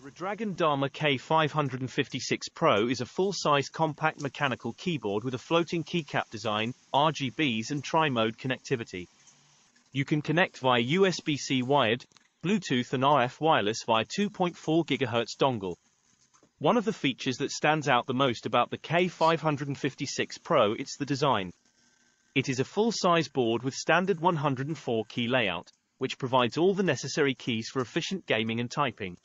Redragon Dharma K556 Pro is a full-size compact mechanical keyboard with a floating keycap design, RGBs and tri-mode connectivity. You can connect via USB-C wired, Bluetooth and RF wireless via 2.4 GHz dongle. One of the features that stands out the most about the K556 Pro is the design. It is a full-size board with standard 104-key layout, which provides all the necessary keys for efficient gaming and typing.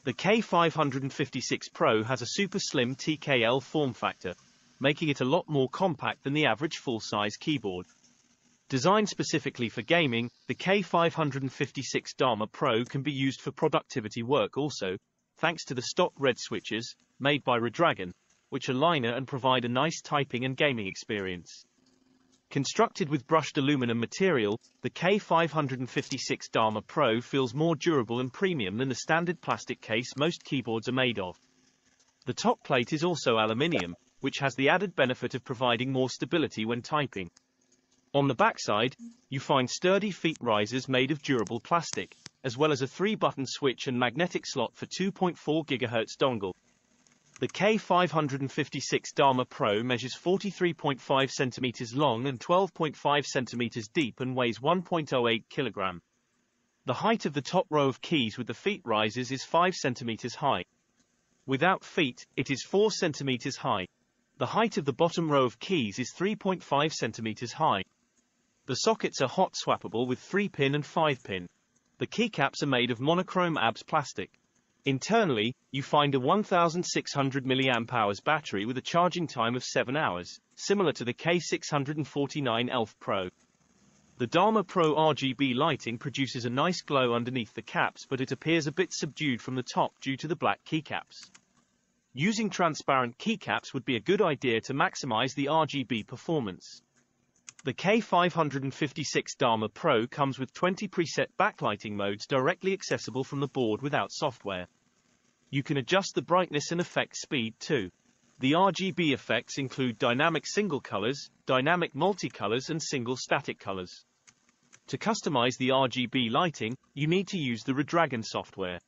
The K556 Pro has a super slim TKL form factor, making it a lot more compact than the average full-size keyboard. Designed specifically for gaming, the K556 Dharma Pro can be used for productivity work also, thanks to the stock red switches, made by Redragon, which are lighter and provide a nice typing and gaming experience. Constructed with brushed aluminum material, the K556 Dharma Pro feels more durable and premium than the standard plastic case most keyboards are made of. The top plate is also aluminium, which has the added benefit of providing more stability when typing. On the backside, you find sturdy feet risers made of durable plastic, as well as a 3-button switch and magnetic slot for 2.4 GHz dongle. The K556 Dharma Pro measures 43.5 cm long and 12.5 cm deep and weighs 1.08 kg. The height of the top row of keys with the feet risers is 5 cm high. Without feet, it is 4 cm high. The height of the bottom row of keys is 3.5 cm high. The sockets are hot swappable with 3-pin and 5-pin. The keycaps are made of monochrome ABS plastic. Internally, you find a 1600 mAh battery with a charging time of 7 hours, similar to the K649 ELF Pro. The Dharma Pro RGB lighting produces a nice glow underneath the caps, but it appears a bit subdued from the top due to the black keycaps. Using transparent keycaps would be a good idea to maximize the RGB performance. The K556 Dharma Pro comes with 20 preset backlighting modes directly accessible from the board without software. You can adjust the brightness and effect speed too. The RGB effects include dynamic single colors, dynamic multicolors and single static colors. To customize the RGB lighting, you need to use the Redragon software.